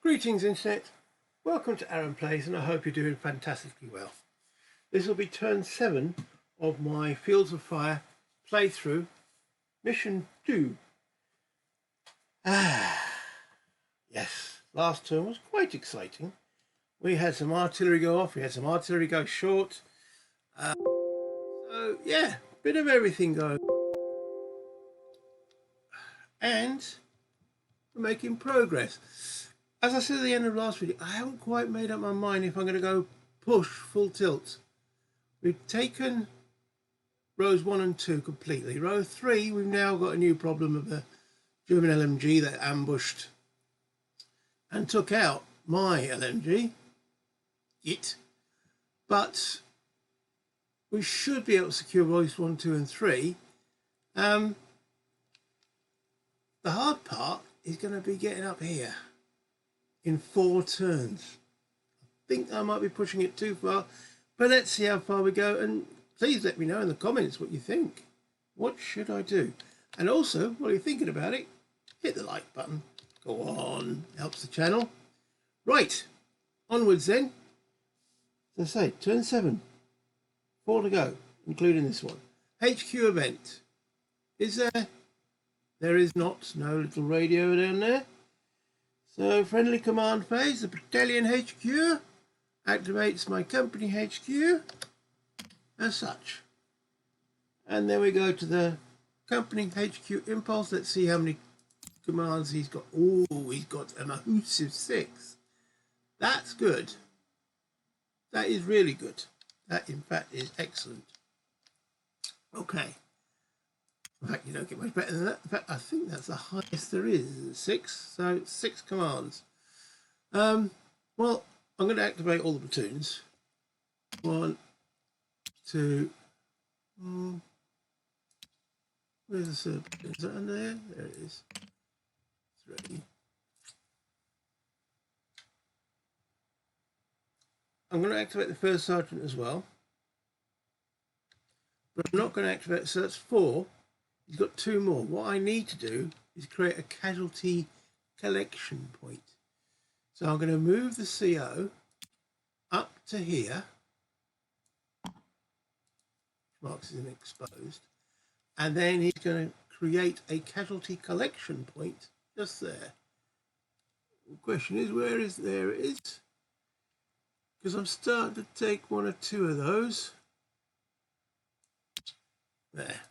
Greetings Internet, welcome to Aaron Plays and I hope you're doing fantastically well. This will be turn 7 of my Fields of Fire playthrough, mission 2. Yes, last turn was quite exciting. We had some artillery go off, we had some artillery go short. So yeah, bit of everything going on. And we're making progress. As I said at the end of last video, I haven't quite made up my mind if I'm going to go push full tilt. We've taken rows 1 and 2 completely. Row 3, we've now got a new problem of a German LMG that ambushed and took out my LMG. But we should be able to secure rows 1, 2 and 3. The hard part is going to be getting up here in 4 turns. I think I might be pushing it too far, but let's see how far we go, and please let me know in the comments what you think. What should I do? And also, while you're thinking about it, hit the like button. Go on, helps the channel. Right, onwards then. As I say, turn 7, 4 to go, including this one. HQ event. Is there? There is not. No little radio down there. So friendly command phase, the battalion HQ activates my company HQ as such. And then we go to the company HQ impulse. Let's see how many commands he's got. Oh, he's got a massive 6. That's good. That is really good. That in fact is excellent. Okay. In fact, you don't get much better than that. In fact, I think that's the highest there is, 6. So 6 commands. Well, I'm going to activate all the platoons. 1, 2. Where's the third platoon? Is that under there? There it is. 3. I'm going to activate the first sergeant as well. But I'm not going to activate, so that's 4. He's got 2 more. What I need to do is create a casualty collection point. So I'm going to move the CO up to here, marks as exposed, and then he's going to create a casualty collection point just there. The question is, where is there it is? Because I'm starting to take 1 or 2 of those. There.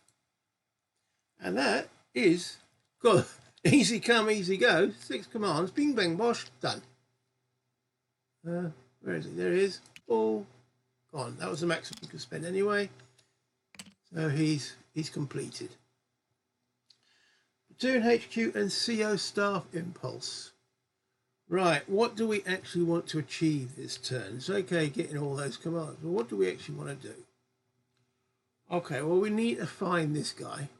And that is, God, easy come, easy go. 6 commands, bing, bang, bosh, done. Where is it? There it is. All gone. That was the maximum we could spend anyway. So he's completed. Platoon HQ and CO staff impulse. Right, what do we actually want to achieve this turn? It's okay getting all those commands, but what do we actually want to do? Okay, well, we need to find this guy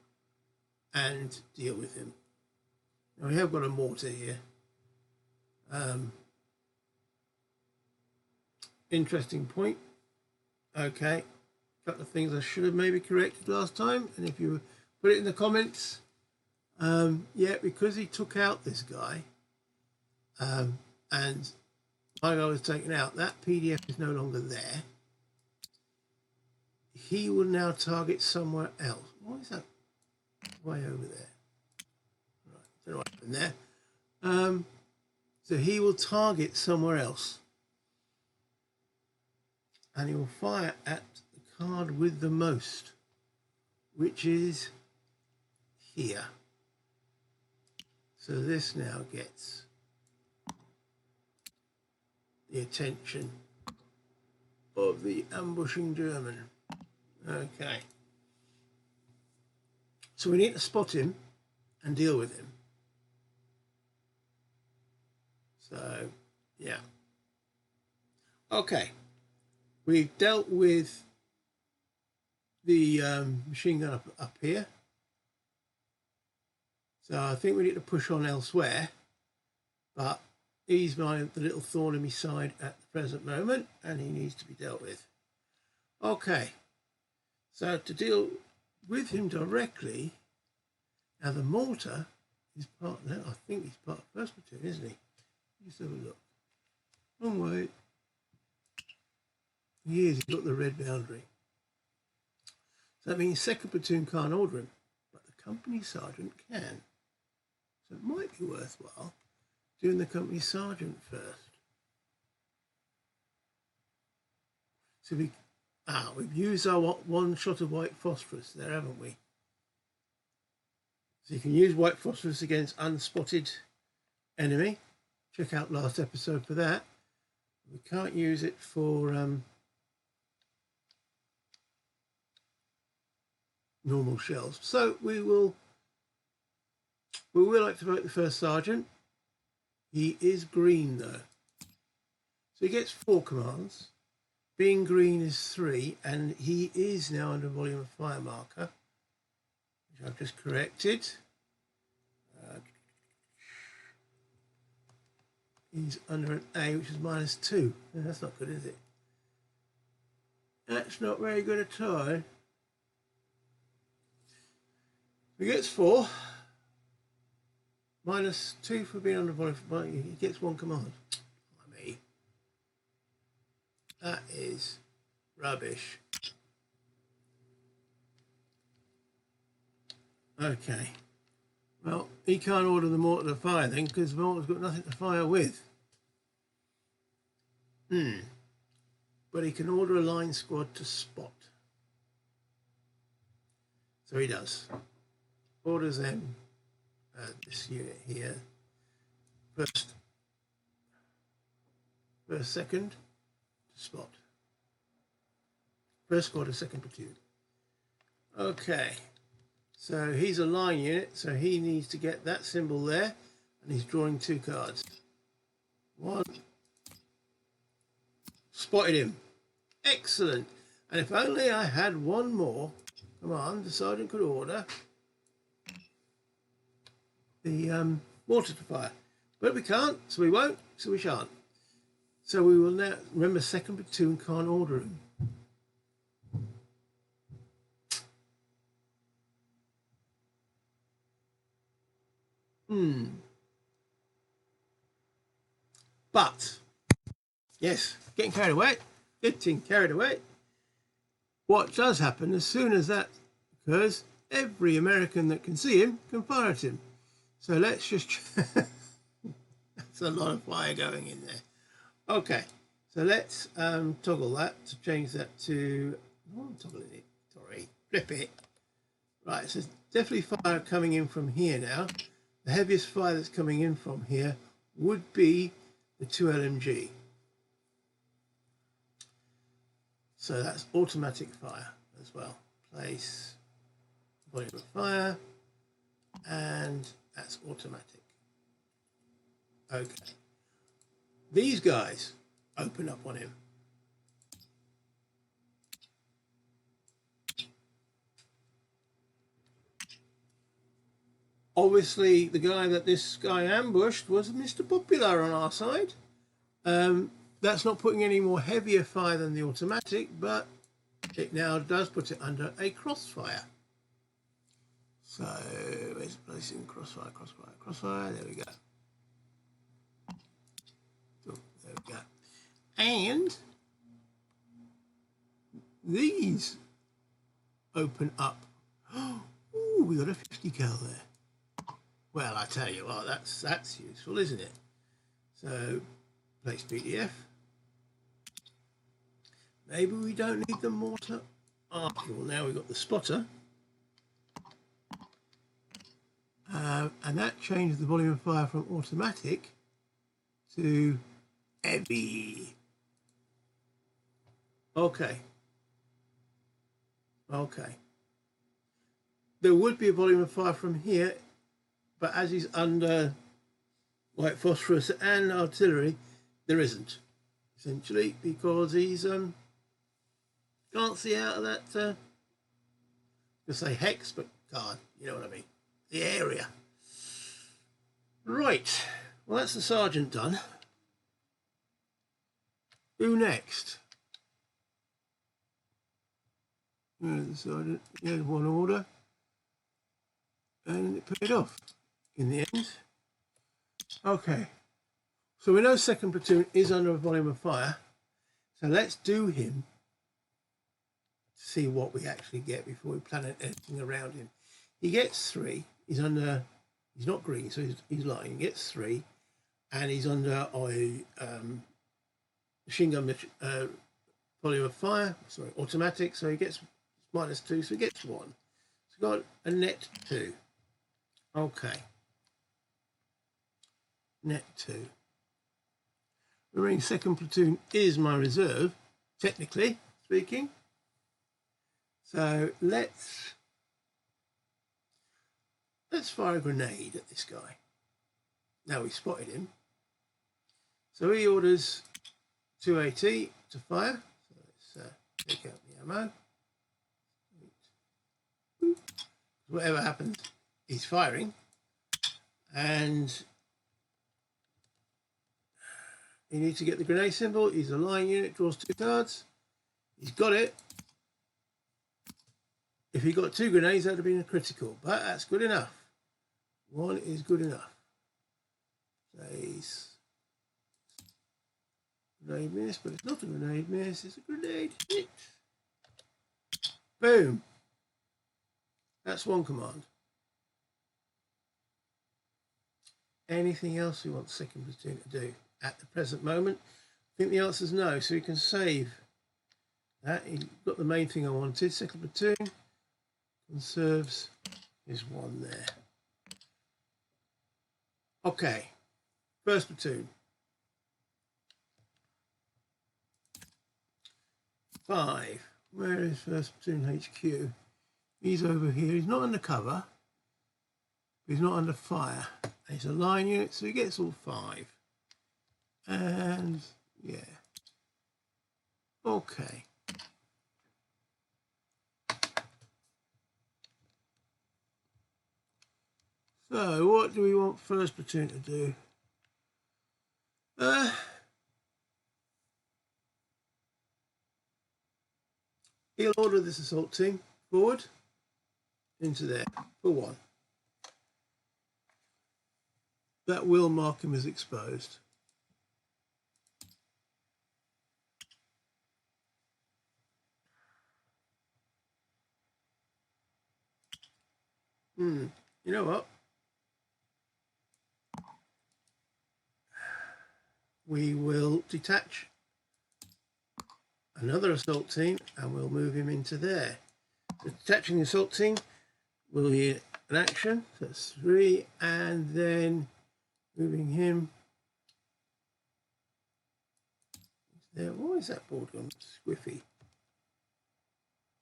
and deal with him. Now we have got a mortar here. Interesting point. Okay, a couple of things I should have maybe corrected last time, and if you put it in the comments. Yeah, because he took out this guy, and my guy was taken out, that PDF is no longer there. He will now target somewhere else. What is that? Way over there. Right, don't know what happened there. So he will target somewhere else. And he will fire at the card with the most, which is here. So this now gets the attention of the ambushing German. Okay. So we need to spot him and deal with him. So, yeah. Okay. We've dealt with the machine gun up here. So I think we need to push on elsewhere. But he's the little thorn in my side at the present moment, and he needs to be dealt with. Okay. So to deal with him directly, now the mortar is part, I think he's part of the first platoon, isn't he? Let's have a look. Wrong way. He's got the red boundary. So that means second platoon can't order him, but the company sergeant can. So it might be worthwhile doing the company sergeant first. So we've used our one shot of white phosphorus there, haven't we? So you can use white phosphorus against unspotted enemy. Check out last episode for that. We can't use it for normal shells. So we will activate the first sergeant. He is green though. So he gets 4 commands. Being green is 3, and he is now under volume of fire marker, which I've just corrected. He's under an A, which is -2. That's not good, is it? That's not very good at all. He gets 4. -2 for being under volume. He gets 1 command. Me. That is rubbish. Okay. Well, he can't order the mortar to fire then, because the mortar's got nothing to fire with. But he can order a line squad to spot. So he does. Orders them, this unit here, first, second, to spot. First squad of second platoon. Okay. So he's a line unit, so he needs to get that symbol there, and he's drawing 2 cards. 1. Spotted him. Excellent. And if only I had 1 more command, the sergeant could order the mortar to fire. But we can't, so we won't, so we shan't. So we will now, remember, second platoon can't order him. But, yes, getting carried away. What does happen as soon as that occurs, every American that can see him can fire at him. So let's just, that's a lot of fire going in there. Okay, so let's toggle that to change that to, toggling it, sorry, flip it. Right, so definitely fire coming in from here now. The heaviest fire that's coming in from here would be the 2 LMG. So that's automatic fire as well. Place volume of fire, and that's automatic. Okay. These guys open up on him. Obviously, the guy that this guy ambushed was Mr. Popular on our side. That's not putting any more heavier fire than the automatic, but it now does put it under a crossfire. So, where's placing crossfire? There we go. Oh, there we go. And these open up. Ooh, we got a 50 cal there. Well, I tell you what, that's useful, isn't it? So, place PDF. Maybe we don't need the mortar after all. Now we've got the spotter. And that changes the volume of fire from automatic to heavy. Okay. There would be a volume of fire from here, but as he's under white phosphorus and artillery, there isn't, essentially, because he's can't see out of that I say hex, but can't, you know what I mean, the area. Right, well, that's the sergeant done. Who next? There's the sergeant. Here's 1 order, and it paid off in the end. Okay, So we know second platoon is under a volume of fire. So let's do him to see what we actually get before we plan anything around him. He gets 3. He's under, he's not green, so he's lying. He gets 3, and he's under a machine gun volume of fire, sorry, automatic, so he gets -2, so he gets 1. So we've got a net 2. Okay. Net 2. Marine second platoon is my reserve, technically speaking. So let's fire a grenade at this guy. Now we spotted him. So he orders 2AT to fire. So let's take out the ammo. Whatever happens, he's firing. And he needs to get the grenade symbol. He's a line unit, draws 2 cards. He's got it. If he got 2 grenades, that would have been a critical, but that's good enough. 1 is good enough. So he's grenade miss, but it's not a grenade miss, it's a grenade hit. Boom. That's 1 command. Anything else we want second platoon to do at the present moment? I think the answer is no, so we can save that. He got the main thing I wanted. Second platoon conserves is 1 there. Okay, first platoon. 5. Where is first platoon HQ? He's over here. He's not under cover. He's not under fire. He's a line unit, so he gets all 5. And yeah. Okay. So what do we want first platoon to do? He'll order this assault team forward into there for 1. That will mark him as exposed. You know what? We will detach another assault team and we'll move him into there. So detaching the assault team will be an action. So that's 3, and then moving him there. Why is that board gone squiffy?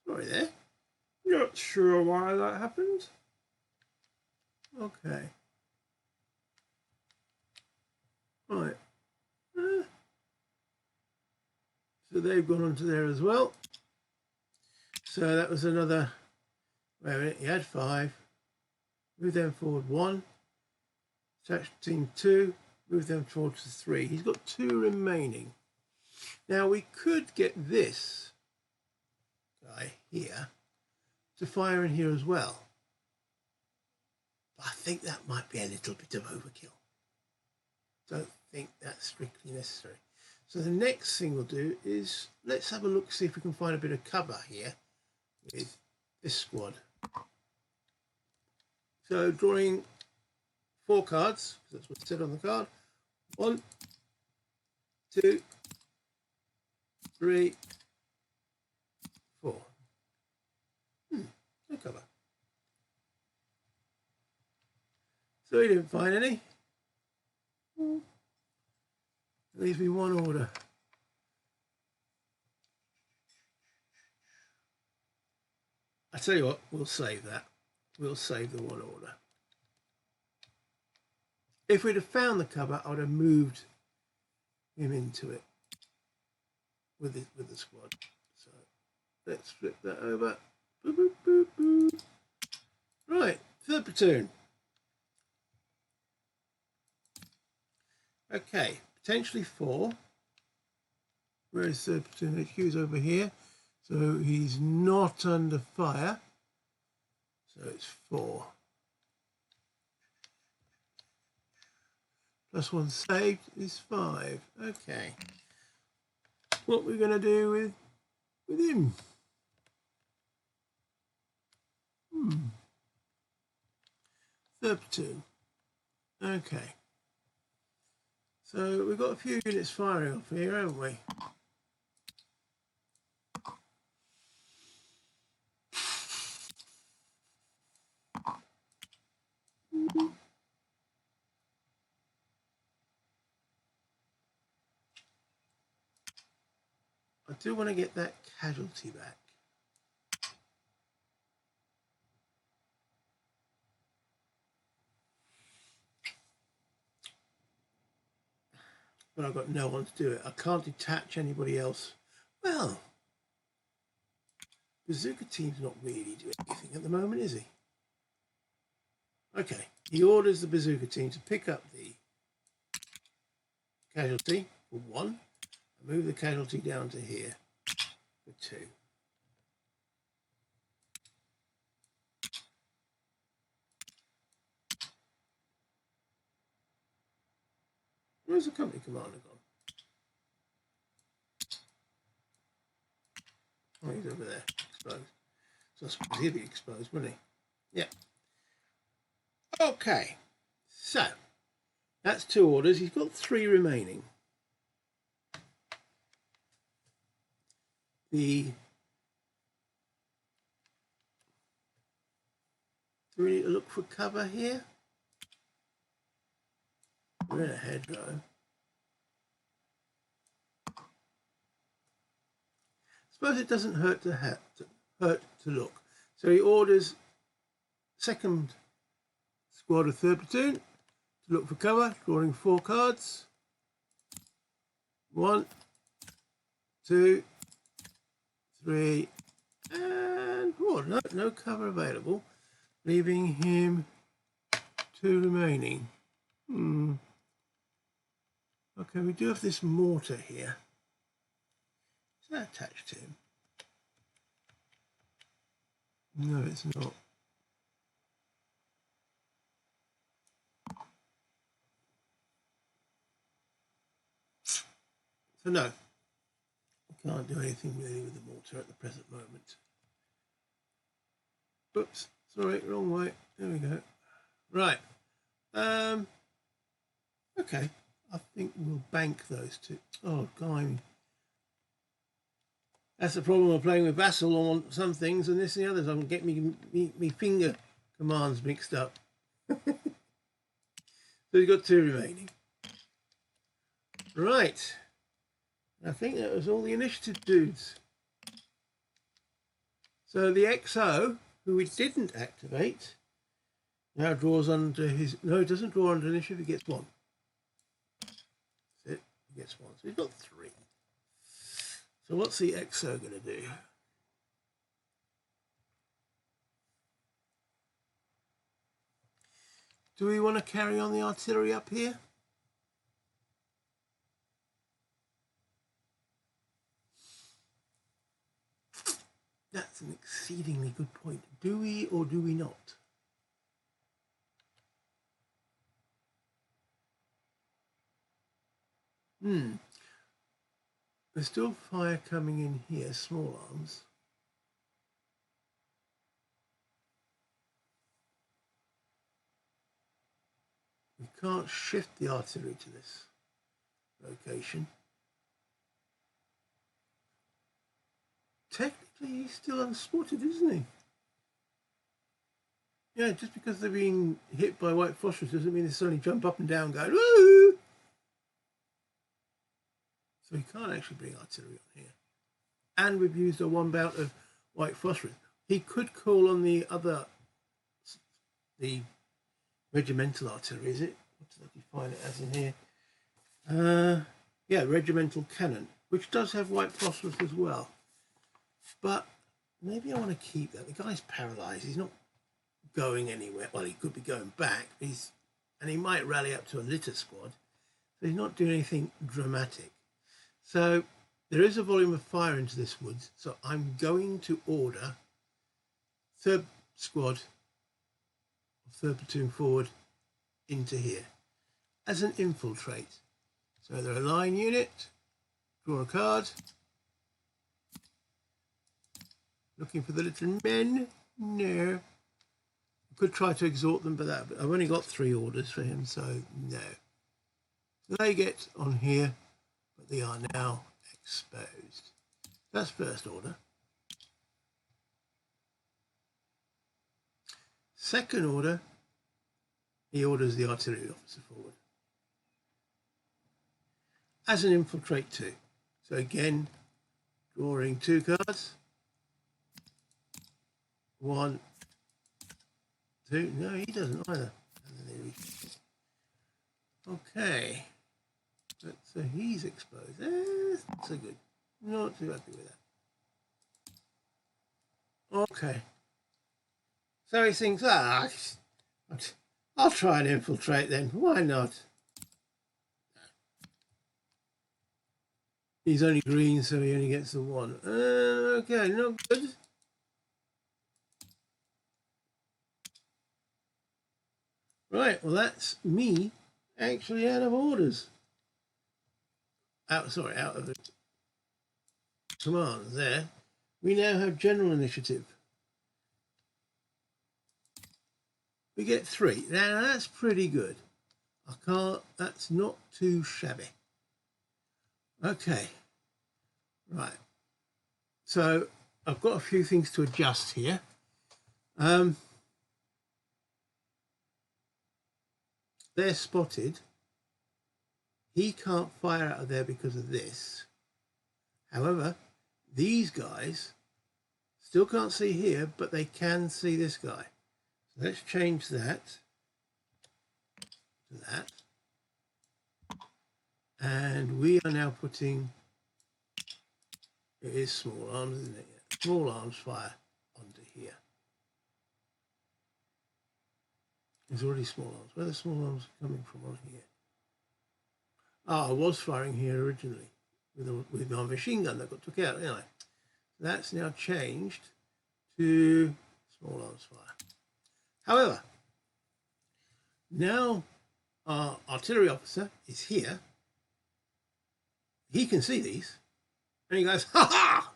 Sorry there. Not sure why that happened. Okay. Right. So they've gone onto there as well. So that was another. Wait a minute. He had 5. Move them forward 1. Attach team 2. Move them forward to 3. He's got 2 remaining. Now we could get this guy here to fire in here as well. But I think that might be a little bit of overkill. Don't think that's strictly necessary. So the next thing we'll do is let's have a look, see if we can find a bit of cover here with this squad. So drawing 4 cards, because that's what's said on the card. 1, 2, 3, 4. No cover. So he didn't find any. Leaves me 1 order. I tell you what, we'll save that. We'll save the 1 order. If we'd have found the cover, I would have moved him into it with the squad. So let's flip that over. Boop, boop, boop, boop. Right, third platoon. Okay, potentially 4. Where is third platoon HQ? Is over here. So he's not under fire. So it's 4. Plus one saved is 5. Okay. What we're going to do with him? Third platoon. Okay. So we've got a few units firing off here, haven't we? I do want to get that casualty back. But I've got no one to do it. I can't detach anybody else. Well, Bazooka Team's not really doing anything at the moment, is he? Okay, he orders the Bazooka Team to pick up the casualty for 1, and move the casualty down to here for 2. Where's the company commander gone? Oh, he's over there, exposed. So I suppose he'll be exposed, wouldn't he? Yeah. Okay, so that's 2 orders. He's got 3 remaining. Do we need to look for cover here? We're in a head though. Suppose it doesn't hurt to look. So he orders 2nd squad of 3rd platoon to look for cover, drawing 4 cards. 1, 2, 3, and 4. No cover available, leaving him 2 remaining. Okay, we do have this mortar here. Is that attached to him? No, it's not. So no, we can't do anything really with the mortar at the present moment. Oops, sorry, wrong way. There we go. Right. Okay, I think we'll bank those 2. Oh, God. That's the problem of playing with Vassal on some things and this and the others. I'm getting me finger commands mixed up. So we've got 2 remaining. Right. I think that was all the initiative dudes. So the XO, who we didn't activate, now draws under his... No, he doesn't draw under initiative, he gets 1. That's it, he gets 1. So he's got 3. So what's the XO going to do? Do we want to carry on the artillery up here? That's an exceedingly good point. Do we or do we not? There's still fire coming in here, small arms. We can't shift the artillery to this location. Technically, he's still unspotted, isn't he? Yeah, just because they're being hit by white phosphorus doesn't mean they suddenly jump up and down going, woo! So he can't actually bring artillery on here. And we've used a 1 bout of white phosphorus. He could call on the regimental artillery, is it? What did I define it as in here? Yeah, regimental cannon, which does have white phosphorus as well. But maybe I want to keep that. The guy's paralysed. He's not going anywhere. Well, he could be going back. And he might rally up to a litter squad. So he's not doing anything dramatic. So there is a volume of fire into this woods. So I'm going to order 3rd squad, 3rd platoon forward into here. as an infiltrate. So they're a line unit, draw a card, looking for the little men. No. I could try to exhort them, but I've only got 3 orders for him, so no. So they get on here, but they are now exposed. That's first order. Second order, he orders the artillery officer forward as an infiltrate too. So again, drawing 2 cards. 1, 2. No, he doesn't either. Okay. So he's exposed. That's not so good. Not too happy with that. Okay. So he thinks, I'll try and infiltrate then. Why not? He's only green, so he only gets the 1. Okay, not good. Right, well that's me actually out of orders. Out of the commands there. We now have general initiative. We get 3. Now that's pretty good. That's not too shabby. Okay. Right. So I've got a few things to adjust here. They're spotted. He can't fire out of there because of this. However, these guys still can't see here, but they can see this guy. So let's change that to that. And we are now putting, it is small arms, isn't it? Small arms fire onto here. There's already small arms. Where are the small arms coming from on here? I was firing here originally with my machine gun that got took out. Anyway, that's now changed to small arms fire. However, now our artillery officer is here. He can see these, and he goes, ha ha!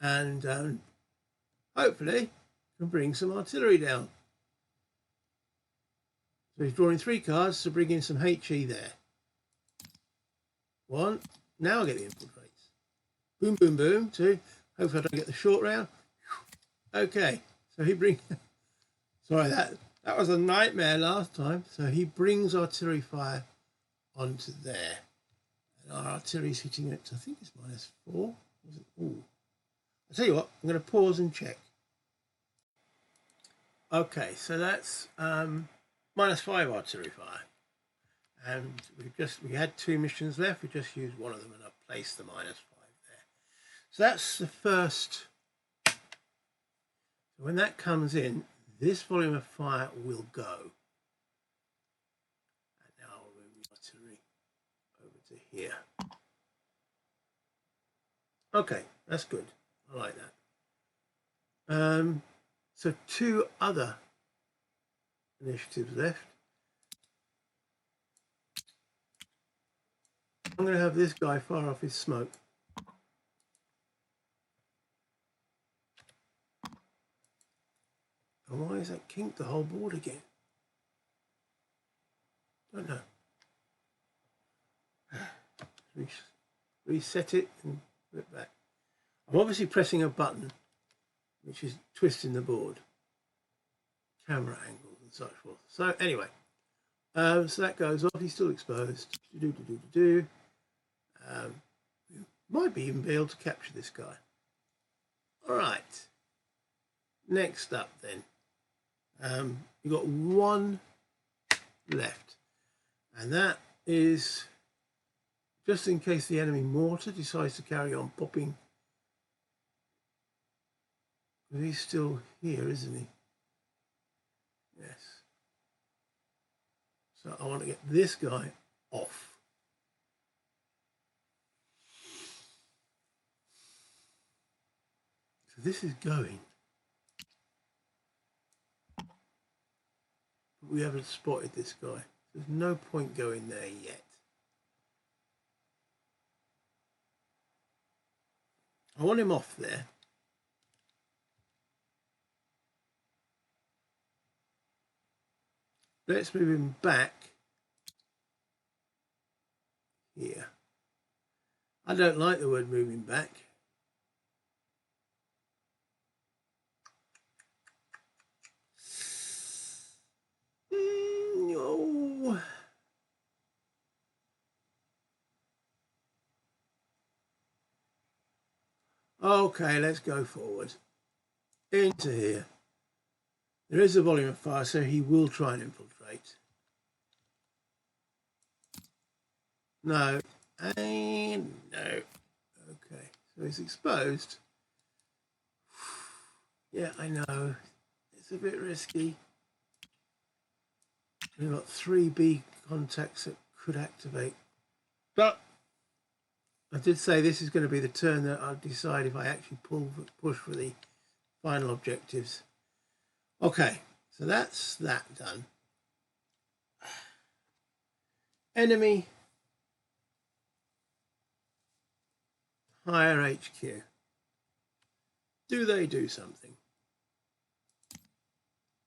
And hopefully can bring some artillery down. So he's drawing 3 cards to bring in some HE there. 1. Now I get the infiltrates. Boom, boom, boom. 2. Hopefully I don't get the short round. Okay. So he brings... Sorry, that was a nightmare last time. So he brings artillery fire onto there. And our artillery's hitting it, I think it's -4. Ooh. I'll tell you what, I'm going to pause and check. Okay, so that's... -5 artillery fire, and we had 2 missions left. We just used one of them, and I placed the -5 there. So that's the first. When that comes in, this volume of fire will go. And now I'll move the artillery over to here. Okay, that's good. I like that. So 2 other initiatives left. I'm going to have this guy fire off his smoke. And why is that kinked the whole board again? Don't know. Reset it and put it back. I'm obviously pressing a button which is twisting the board. Camera angles and such forth. So anyway, so that goes off. He's still exposed. We might be even be able to capture this guy. All right. Next up, then, you've got 1 left, and that is just in case the enemy mortar decides to carry on popping. He's still here, isn't he? Yes. So I want to get this guy off. So this is going. Put we haven't spotted this guy. There's no point going there yet. I want him off there. Let's move him back here. I don't like the word moving back. No. Okay, let's go forward. Into here. There is a volume of fire, so he will try and infiltrate. No. And no. Okay, so he's exposed. Yeah, I know. It's a bit risky. We've got 3 B contacts that could activate. But I did say this is going to be the turn that I'll decide if I actually push for the final objectives. Okay, so that's that done. Enemy higher HQ. Do they do something?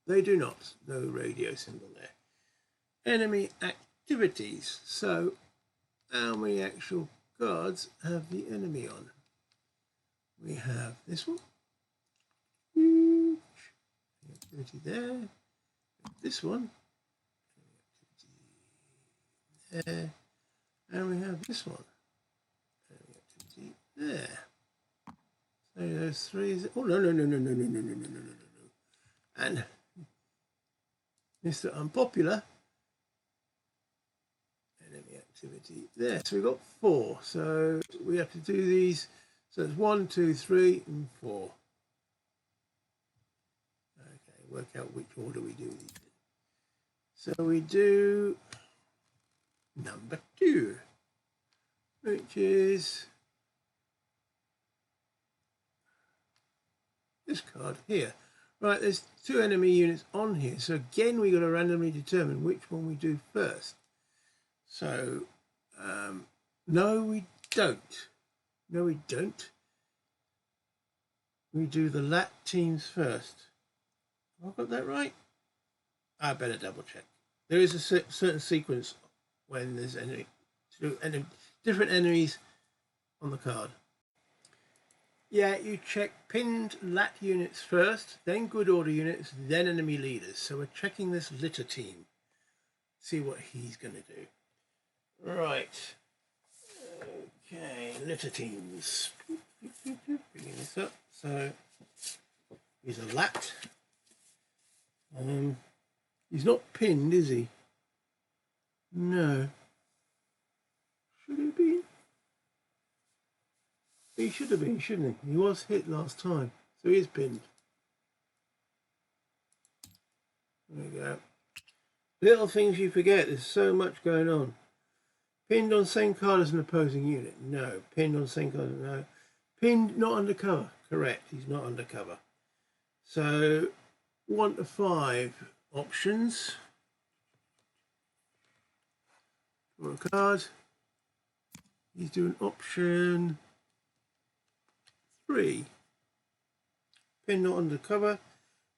They do not. No radio symbol there. Enemy activities. So how many actual cards have the enemy on? We have this one. Huge. Activity there. This one. Activity there. And we have this one. Activity there. So those 3 is. Oh no. And Mr. Unpopular. Enemy activity there. So we've got 4. So we have to do these. So it's 1, 2, 3, and 4. Okay, work out which order we do these in. So we do number 2, which is this card here. Right, there's 2 enemy units on here. So again, we got to randomly determine which one we do first. So, no, we don't. No, we don't. We do the lat teams first. Have I got that right? I better double check. There is a certain sequence when there's different enemies on the card. Yeah, you check pinned lat units first, then good order units, then enemy leaders. So we're checking this litter team. See what he's going to do. Right. Okay, litter teams. Bringing this up. So he's a lat. He's not pinned, is he? No. Should he be? He should have been, shouldn't he? He was hit last time, so he is pinned. There we go. Little things you forget, there's so much going on. Pinned on same card as an opposing unit? No. Pinned on same card? No. Pinned, not undercover? Correct, he's not undercover. So 1 to 5 options. Draw a card. He's doing option 3. Pin not undercover.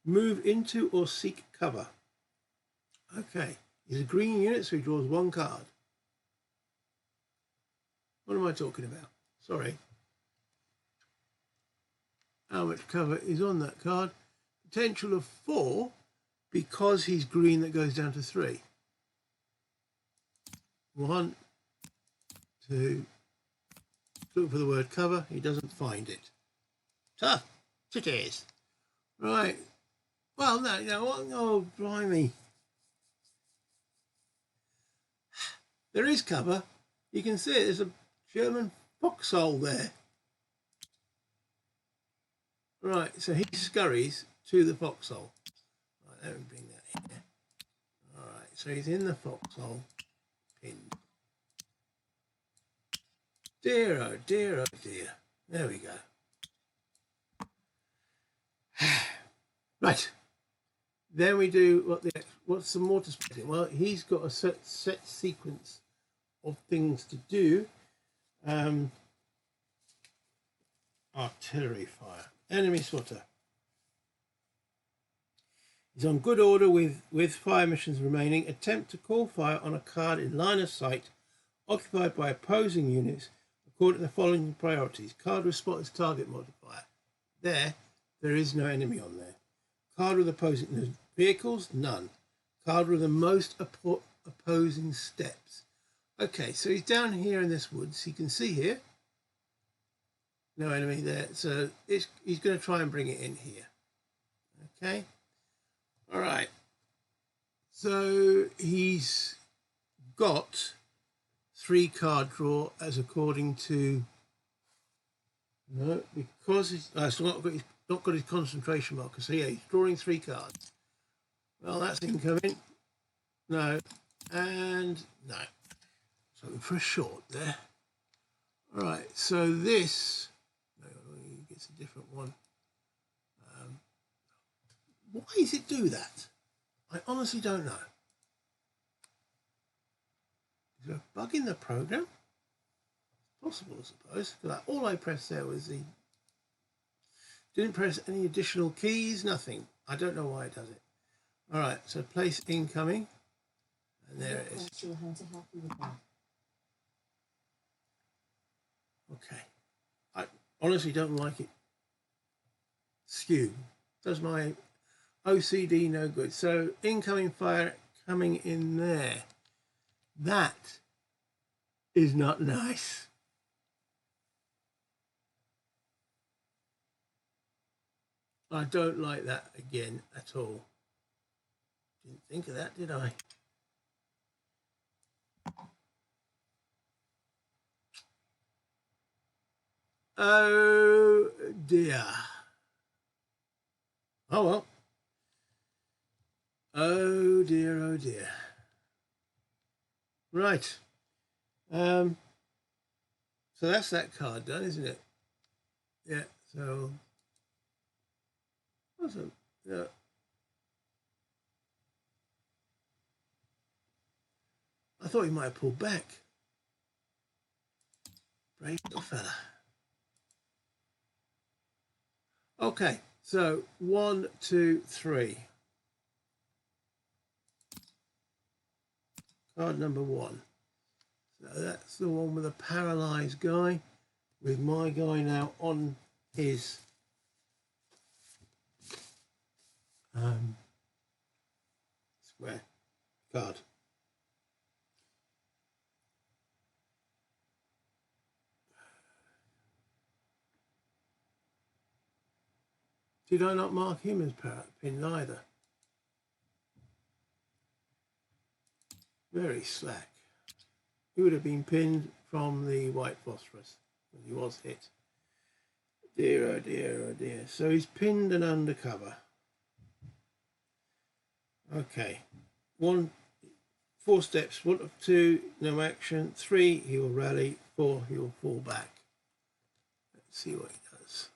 Move into or seek cover. Okay. He's a green unit, so he draws 1 card. What am I talking about? Sorry. How much cover is on that card? Potential of 4 because he's green, that goes down to 3. 1, 2. Look for the word cover. He doesn't find it. Tough. It is. Right. Well, no. Oh, blimey. There is cover. You can see it. There's a German foxhole there. Right. So he scurries to the foxhole. Right. Let me bring that here. All right. So he's in the foxhole. Pinned. Dear, oh dear, oh dear. There we go. Right. Then we do what's some mortar spotting? Well, he's got a set sequence of things to do. Artillery fire. Enemy spotter. He's on good order with fire missions remaining. Attempt to call fire on a card in line of sight occupied by opposing units according to the following priorities. Card with spotter's target modifier. There is no enemy on there. Card with opposing vehicles, none. Card with the most opposing steps. Okay, so he's down here in this woods. You can see here. No enemy there. So he's going to try and bring it in here. Okay. All right. So he's got 3 card draw as according to because he's not got his concentration marker. So yeah, he's drawing 3 cards. Well, that's incoming. No, and no. So for a short there. All right. So this. No, he gets a different one. Why does it do that? I honestly don't know. Is there a bug in the program? Possible, I suppose. Because all I pressed there was the... Didn't press any additional keys, nothing. I don't know why it does it. All right, so place incoming. And there it is. Okay. I honestly don't like it. Skew. Does my OCD no good. So incoming fire coming in there. That is not nice. I don't like that again at all. Didn't think of that, did I? Oh dear. Oh well. Oh dear, oh dear. Right. So that's that card done, isn't it? Yeah, so awesome. Yeah. I thought he might have pulled back. Brave little fella. Okay, so 1, 2, 3. Card number 1. So that's the one with a paralysed guy, with my guy now on his square card. Did I not mark him as pinned either? Very slack. He would have been pinned from the white phosphorus when he was hit. Dear, oh dear, oh dear. So he's pinned and undercover. Okay. 4 steps. 1 of 2, no action. 3, he will rally. 4, he will fall back. Let's see what he does.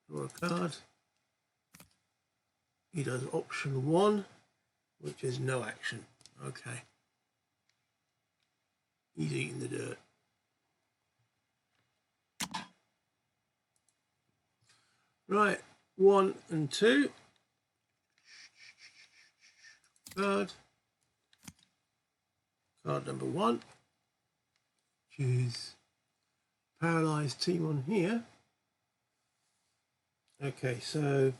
Draw a card. He does option 1, which is no action. Okay. He's eating the dirt. Right, 1 and 2. Card number 1, which is paralysed team on here. Okay, so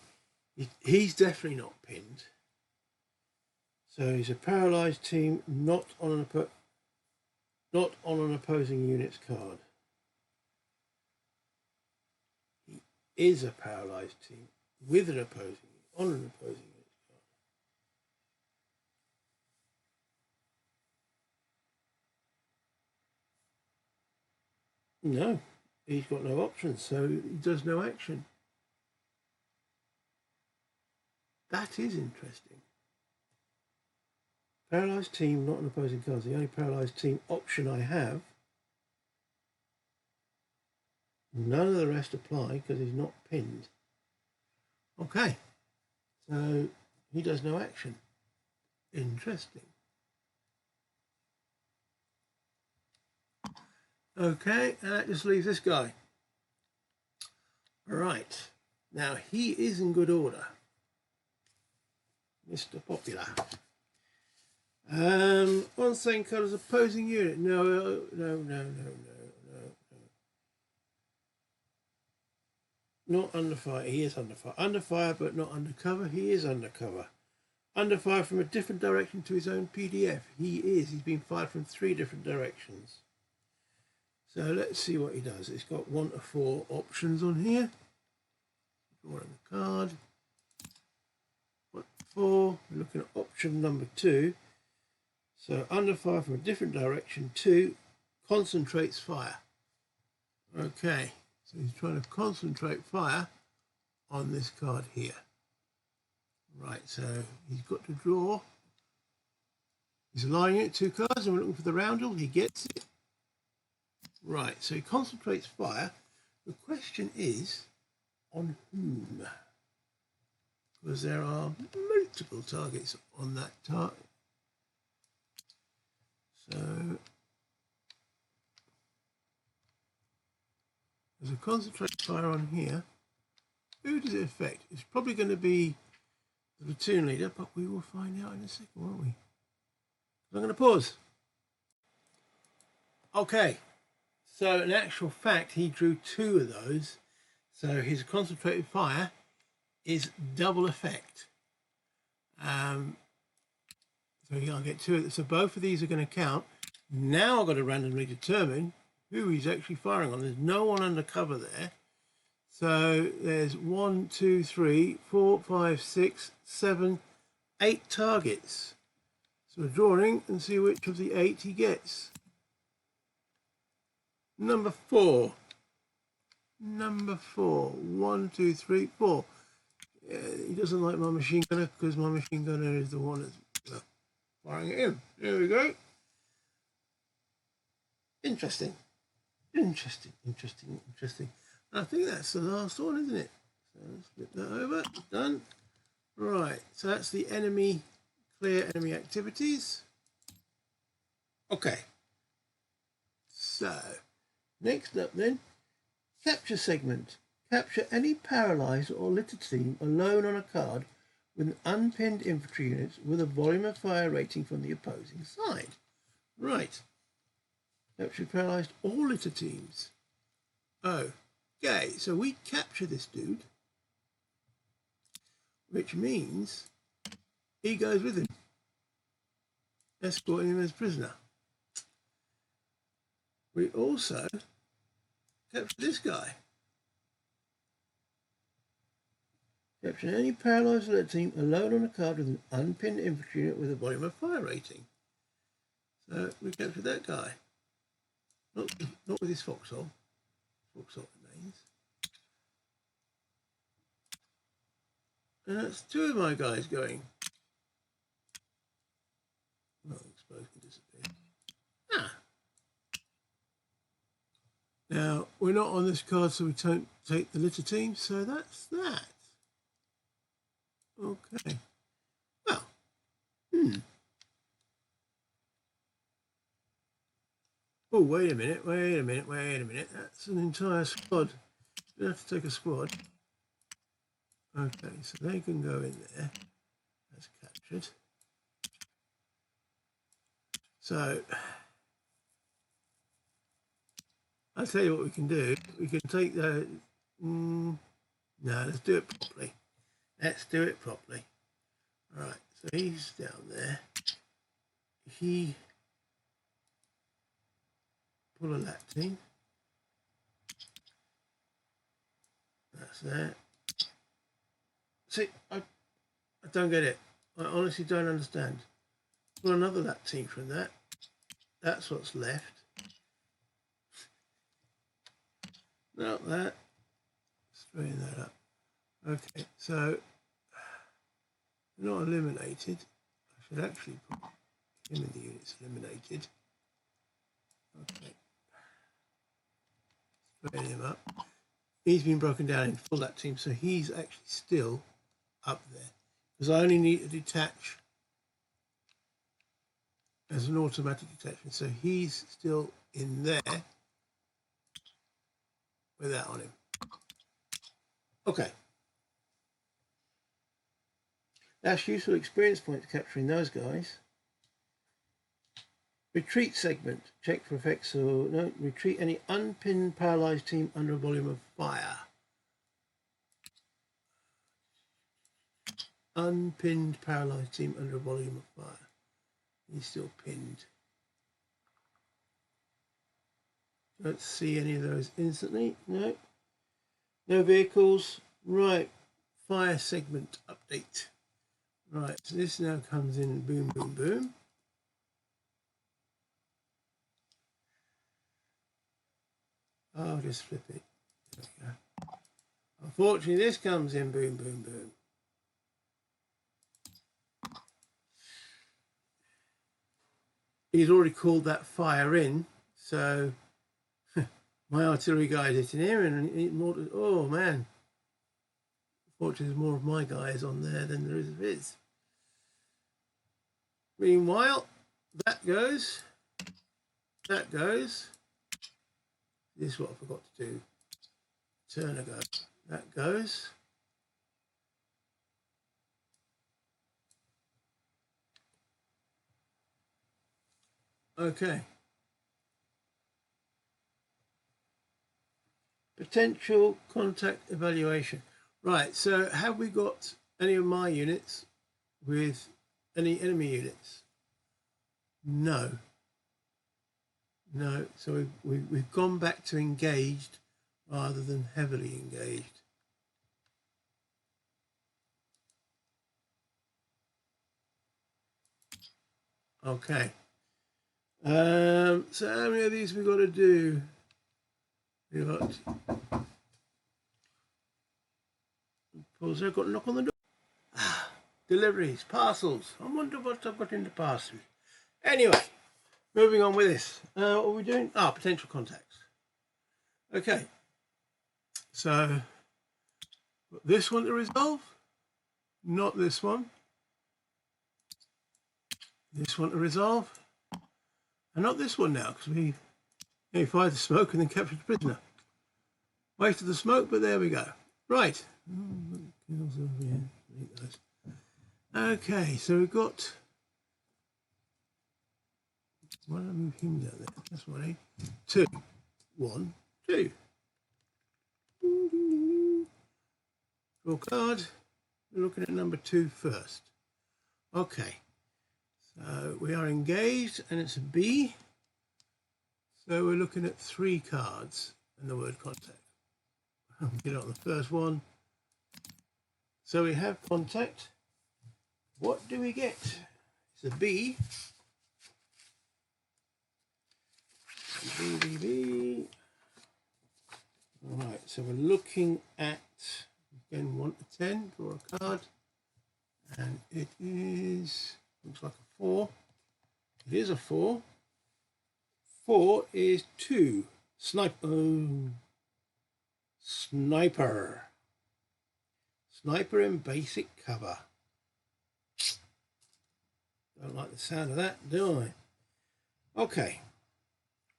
he's definitely not pinned. So he's a paralysed team, not on an opposing unit's card. He is a paralysed team with an opposing on an opposing unit's card. No, he's got no options, so he does no action. That is interesting. Paralysed team, not an opposing card. The only paralysed team option I have. None of the rest apply because he's not pinned. Okay, so he does no action. Interesting. Okay, and that just leaves this guy. All right, now he is in good order. Mr. Popular. On same colours, opposing unit. No. Not under fire. He is under fire. Under fire, but not undercover. He is undercover. Under fire from a different direction to his own PDF. He is. He's been fired from 3 different directions. So let's see what he does. It's got 1 to 4 options on here. Drawing the card. 1 to 4. We're looking at option number 2. So under fire from a different direction. 2, concentrates fire. Okay, so he's trying to concentrate fire on this card here. Right, so he's got to draw. He's aligning it 2 cards and we're looking for the roundel. He gets it. Right, so he concentrates fire. The question is, on whom? Because there are multiple targets on that target. So there's a concentrate fire on here. Who does it affect? It's probably going to be the platoon leader, but we will find out in a second, won't we? I'm going to pause. Okay, so in actual fact, he drew 2 of those. So his concentrated fire is double effect. So you can't get 2 of them. So both of these are going to count. Now I've got to randomly determine who he's actually firing on. There's no one undercover there. So there's 1, 2, 3, 4, 5, 6, 7, 8 targets. So we're drawing and see which of the 8 he gets. Number 4. Number 4. 1, 2, 3, 4. He doesn't like my machine gunner because my machine gunner is the one that's firing at him. There we go. Interesting. Interesting. I think that's the last one, isn't it? So let's flip that over. Done. Right. So that's the enemy, clear enemy activities. Okay. So next up then, capture segment. Capture any paralysed or littered team alone on a card with an unpinned infantry unit with a volume of fire rating from the opposing side. Right. Capture paralysed or littered teams. Okay, so we capture this dude, which means he goes with him, escorting him as prisoner. We also capture this guy. Capture any paralysed or littered team alone on a card with an unpinned infantry unit with a volume of fire rating. So we capture that guy. Not with his foxhole. Foxhole remains. And that's 2 of my guys going. Well, exposed can disappear. Now, we're not on this card, so we don't take the litter team, so that's that. Okay. Well, Oh, wait a minute. That's an entire squad. You have to take a squad. Okay, so they can go in there. That's captured. So, I'll tell you what we can do. We can take the... no, let's do it properly. All right, so he's down there. He... pull a lat team. That's that. See, I don't get it. I honestly don't understand. Pull another lat team from that. That's what's left. Not that. Straighten that up. Okay, so not eliminated. I should actually put him in the units eliminated. Okay. Straighten him up. He's been broken down in full that team, so he's actually still up there because I only need to detach as an automatic detachment. So he's still in there with that on him. Okay. That's useful experience points capturing those guys. Retreat segment. Check for effects or no. Retreat any unpinned paralyzed team under a volume of fire. Unpinned paralyzed team under a volume of fire. He's still pinned. Don't see any of those instantly. No. No vehicles. Right. Fire segment update. Right. So this now comes in boom, boom, boom. I'll just flip it. There we go. Unfortunately, this comes in boom, boom, boom. He's already called that fire in, so my artillery guy is in here, and more. Oh man! Fortunately, there's more of my guys on there than there is of his. Meanwhile, that goes. That goes. This is what I forgot to do. Turner goes. That goes. Okay. Potential contact evaluation. Right, so have we got any of my units with any enemy units? No. No, so we've gone back to engaged rather than heavily engaged. Okay. So how many of these we got to do? We've got. Pause. I've got a knock on the door. Deliveries, parcels. I wonder what I've got in the parcels. Anyway, moving on with this. What are we doing? Potential contacts. Okay. So, this one to resolve. Not this one. This one to resolve. And not this one now, because we fired the smoke and then captured the prisoner. Wasted the smoke, but there we go. Right. Okay, so we've got. Why don't I move him down there? That's what I. 2, 1, 2. Draw card. We're looking at number 2 first. Okay. So we are engaged, and it's a B. So we're looking at 3 cards and the word contact. I'll get on the first one. So we have contact. What do we get? It's a B. B. All right, so we're looking at, again, 1 to 10, draw a card. And it is, looks like a 4. It is a 4. 4 is 2. Sniper. Sniper. Sniper in basic cover. Don't like the sound of that, do I? Okay.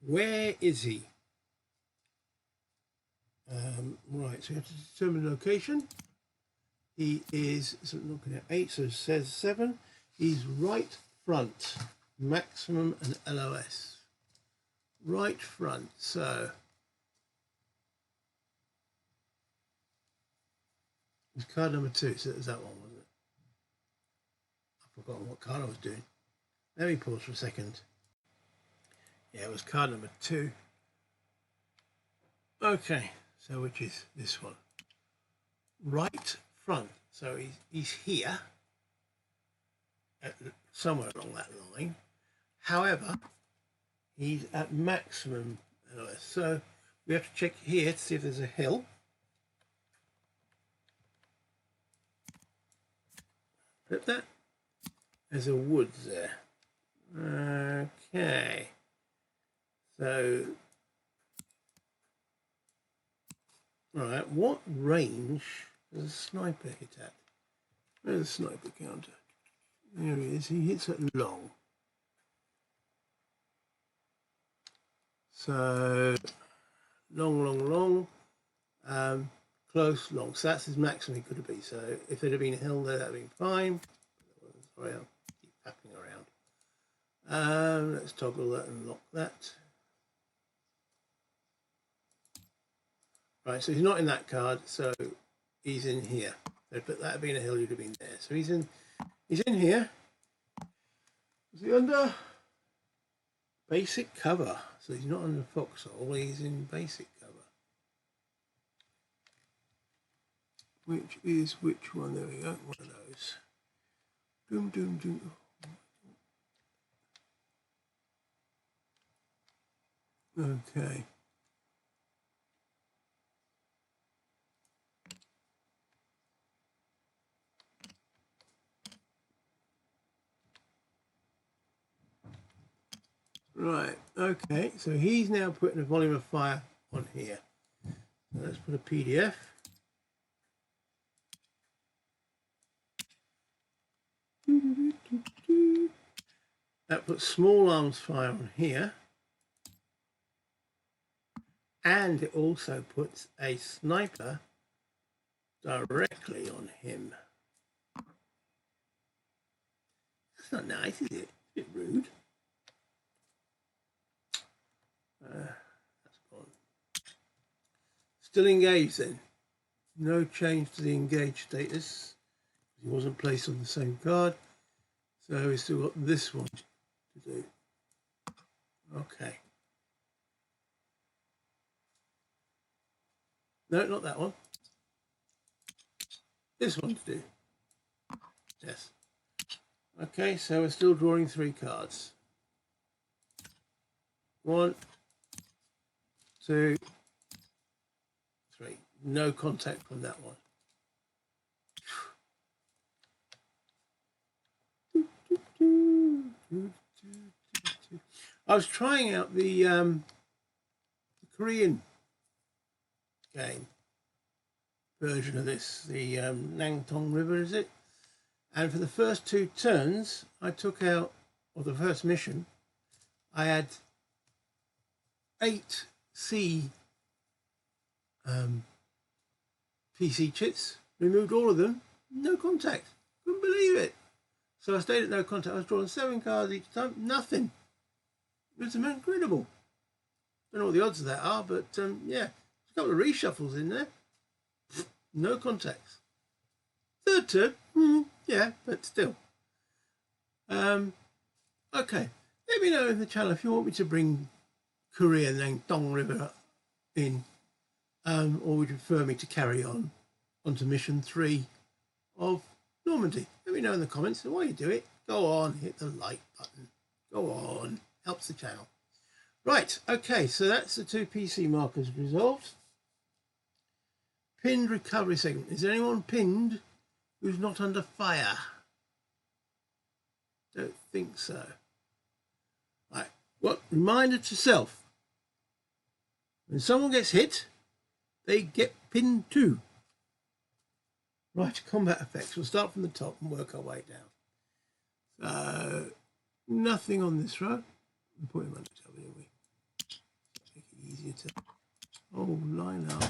Where is he? Right, so we have to determine location. He is, so looking at 8, so it says 7. He's right front, maximum and LOS. Right front, so it's card number 2, so it was that one, wasn't it? I've forgotten what card I was doing. Let me pause for a second. Yeah, it was card number 2. Okay, so which is this one? Right front, so he's here, somewhere along that line. However, he's at maximum LOS, so we have to check here to see if there's a hill. Flip that. There's a woods there. Okay. So, all right, what range does a sniper hit at? Where's the sniper counter? There he is. He hits it long. So long. Close, long. So that's as maximum he could have been. So if there'd have been a hill there, that'd have been fine. Sorry, I'll keep tapping around. Let's toggle that and lock that. Right, so he's not in that card, so he's in here. But that had been a hill, you'd have been there. So he's in here. Is he under basic cover? So he's not under foxhole, he's in basic cover. Which is which one? There we go, one of those. Doom. Okay. Right, okay, so he's now putting a volume of fire on here. So let's put a PDF. That puts small arms fire on here. And it also puts a sniper directly on him. That's not nice, is it? It's a bit rude. That's gone. Still engaged then. No change to the engaged status. He wasn't placed on the same card. So we've still got this one to do. Okay. No, not that one. This one to do. Yes. Okay, so we're still drawing 3 cards. 1, 2, 3. No contact from that one. I was trying out the Korean game version of this, the Nangtong River, is it? And for the first 2 turns, I took out, or the first mission, I had 8 C PC chits, removed all of them, no contact. Couldn't believe it. So I stayed at no contact. I was drawing 7 cards each time, nothing. It was incredible. Don't know what the odds of that are, but yeah, a couple of reshuffles in there. No contacts. 3rd turn, yeah, but still. Okay, let me know in the channel if you want me to bring Korea and Nangtong River in, or would you prefer me to carry on onto mission 3 of Normandy. Let me know in the comments. And while you do it, go on, hit the like button. Go on, helps the channel. Right, okay, so that's the 2 PC markers resolved. Pinned recovery segment. Is there anyone pinned who's not under fire? Don't think so. Right, what? Reminder to self. When someone gets hit, they get pinned too. Right, combat effects. We'll start from the top and work our way down. So, nothing on this row. We'll put him under W, we? Make it easier to... Oh, line up.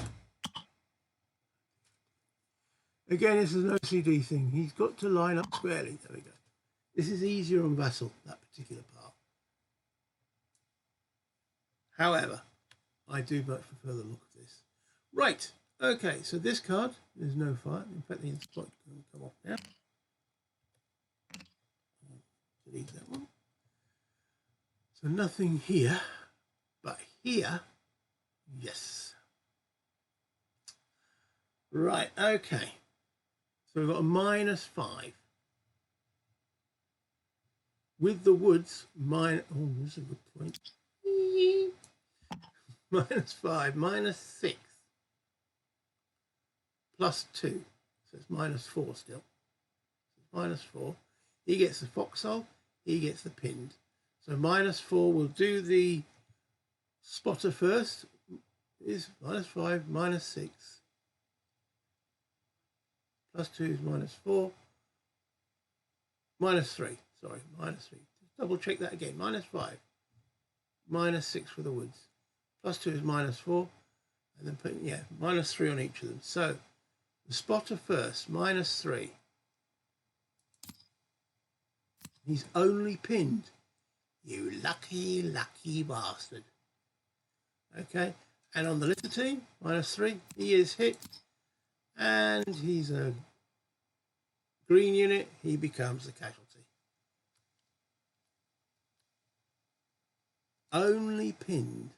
Again, this is an OCD thing. He's got to line up squarely. There we go. This is easier on Vassal, that particular part. However, I do much prefer the look of this. Right, okay, so this card, there's no fire. In fact, the spot can come off now. Delete that one. So nothing here, but here, yes. Right, okay. So we've got a -5. With the woods, oh, this is a good point. -5, -6, +2. So it's -4 still. -4. He gets the foxhole, he gets the pinned. So -4 will do the spotter first. Is -5, -6. +2 is -4. -3, sorry, -3. Just double check that again. -5, -6 for the woods. +2 is -4, and then put, yeah, -3 on each of them. So the spotter first, -3. He's only pinned. You lucky, lucky bastard. Okay, and on the litter team, -3, he is hit, and he's a green unit, he becomes the casualty. Only pinned.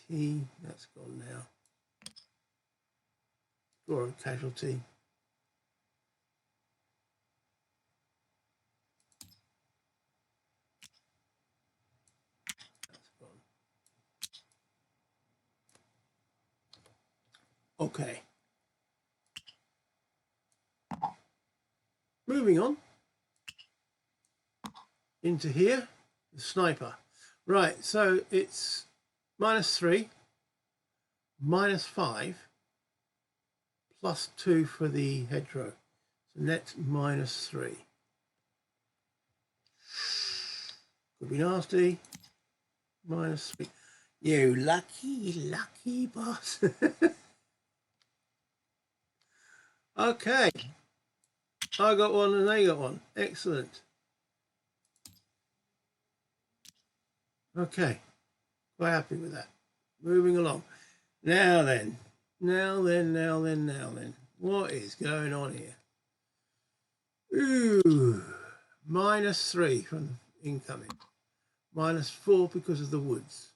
And that's gone now. Draw a casualty. That's gone. Okay. Moving on into here, the sniper. Right, so it's -3, -5, +2 for the hedgerow. So net -3. Could be nasty. -3. You lucky, lucky boss. Okay. I got one and they got one. Excellent. Okay. Quite happy with that. Moving along. Now then. What is going on here? Ooh. -3 from the incoming. -4 because of the woods.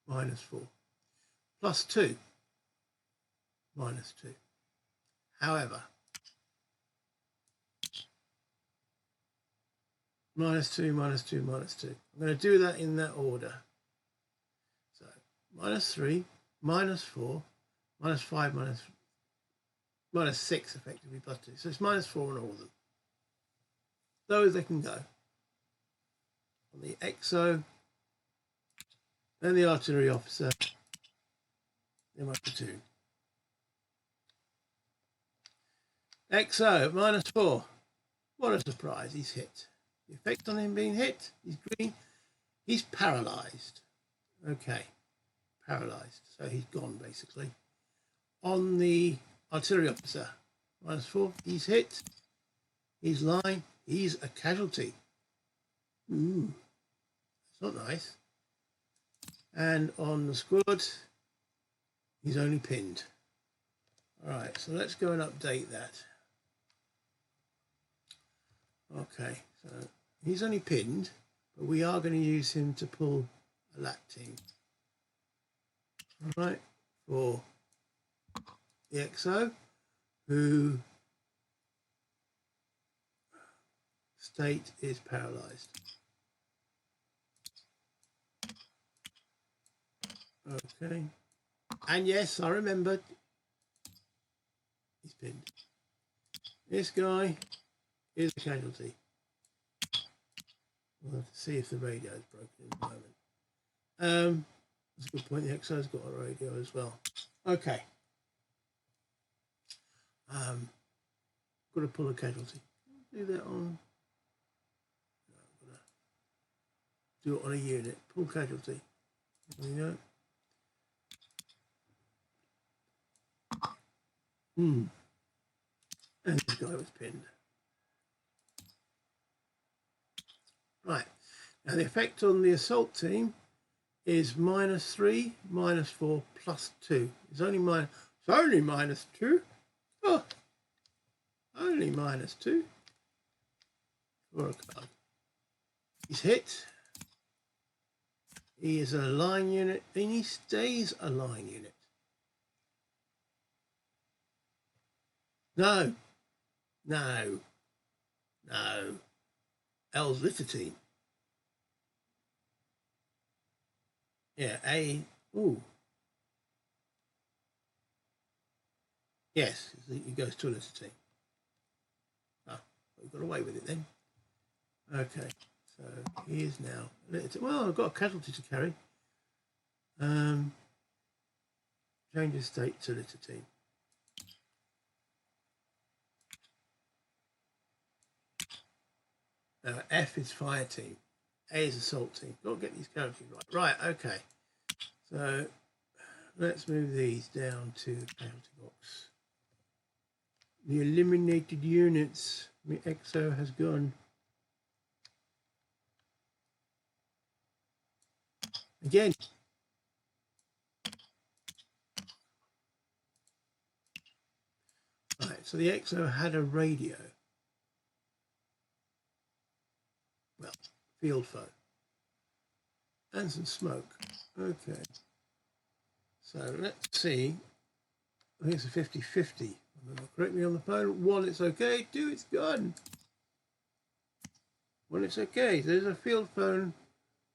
-4. +2. -2. However, -2, -2, -2. I'm going to do that in that order. So -3, -4, -5, -6 effectively, +2. So it's -4 on all of them. Those they can go. On the XO and the artillery officer, they're my platoon. XO -4. What a surprise, he's hit. The effect on him being hit, he's green, he's paralysed. Okay, paralysed, so he's gone basically. On the artillery officer, -4, he's hit, he's lying, he's a casualty. Ooh, that's not nice. And on the squad, he's only pinned. All right, so let's go and update that. Okay, so he's only pinned, but we are going to use him to pull a lat team. All right, for the XO, who state is paralysed. Okay, and yes, I remembered, he's pinned. This guy is a casualty. We'll have to see if the radio is broken in a moment. That's a good point. The XO's got a radio as well. Okay. Got to pull a casualty. Do that on. No, I've got to do it on a unit. Pull casualty. There we go. And this guy was pinned. Right, now the effect on the assault team is -3, -4, +2. It's only -2. Oh, only -2 for a card. He's hit. He is a line unit, and he stays a line unit. No. L's litter team. Yeah, ooh. Yes, he goes to a litter team. Oh, we got away with it then. Okay, so he is now a litter team. Well, I've got a casualty to carry. Change his state to litter team. F is fire team. A is assault team. Got to get these characters right. Right, okay. So let's move these down to the casualty box. The eliminated units. The EXO has gone. Again. Right, so the EXO had a radio. Well, field foe. And some smoke. Okay. So let's see. I think it's a 50-50. Correct me on the phone. 1, it's okay. 2, it's gone. 1, it's okay. So there's a field phone,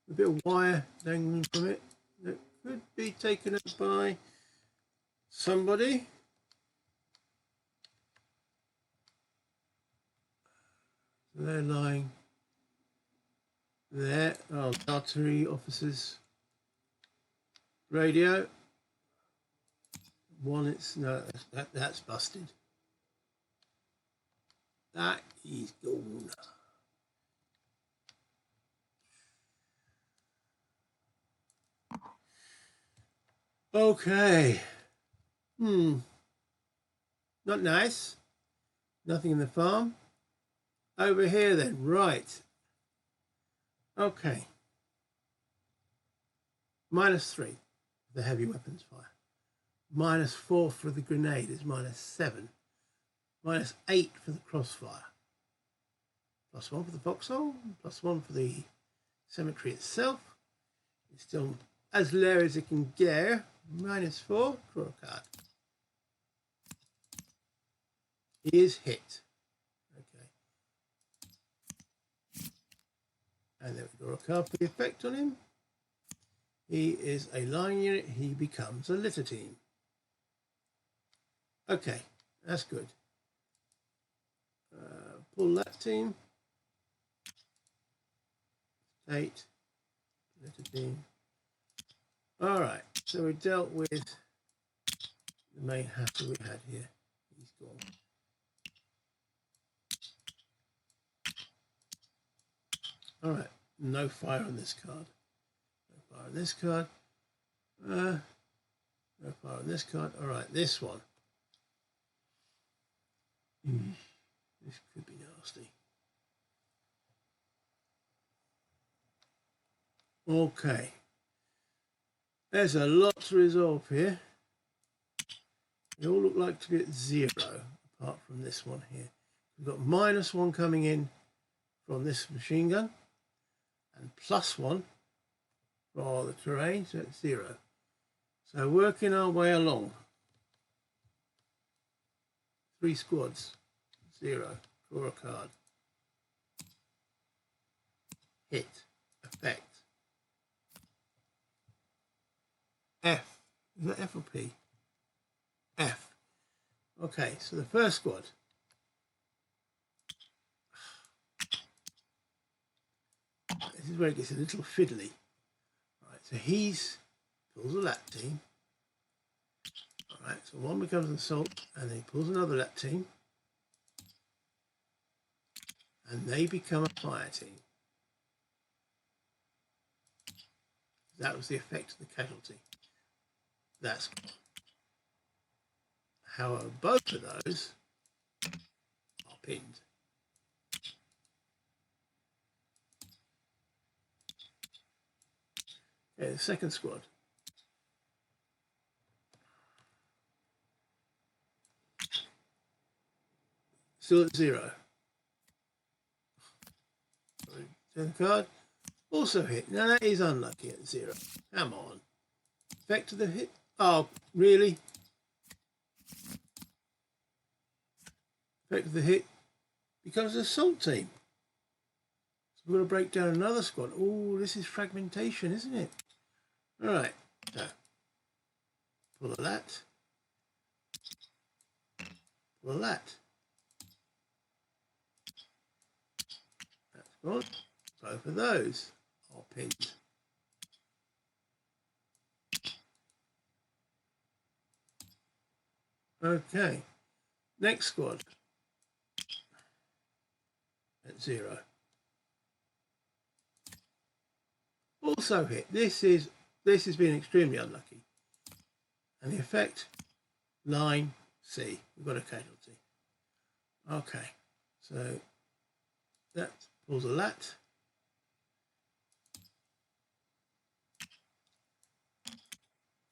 a bit of wire dangling from it that could be taken up by somebody. So they're lying there. Oh, artillery officers. Radio. 1, it's no, that's busted. That is gone. Okay. Not nice. Nothing in the farm. Over here then, right. Okay. -3, the heavy weapons fire. -4 for the grenade is -7. -8 for the crossfire. +1 for the foxhole. +1 for the cemetery itself. It's still as low as it can go. -4, draw a card. He is hit. Okay. And then we draw a card for the effect on him. He is a line unit. He becomes a litter team. Okay, that's good. Pull that team. 8. Litter team. All right, so we dealt with the main hacker we had here. He's gone. All right, no fire on this card. No fire on this card. No fire on this card. All right, this one. This could be nasty. Okay. There's a lot to resolve here. They all look like to be at 0, apart from this one here. We've got -1 coming in from this machine gun, and +1 for the terrain, so it's 0. So working our way along. 3 squads, 0. Draw a card. Hit. Effect. F. Is that F or P? F. Okay, so the first squad. This is where it gets a little fiddly. Right, so he's pulls a lat team. Alright, so 1 becomes an assault, and then he pulls another lat team. And they become a fire team. That was the effect of the casualty. That's however, both of those are pinned. Okay, the second squad. Still at 0. Turn the card. Also hit. Now that is unlucky at 0. Come on. Effect of the hit. Oh, really? Effect of the hit becomes an assault team. So we're going to break down another squad. Oh, this is fragmentation, isn't it? All right. So pull a lat. Pull a lat. That's gone. Both of those are pinned. Okay, next squad at 0. Also hit. This has been extremely unlucky. And the effect, line C. We've got a casualty. Okay, so that pulls a lat.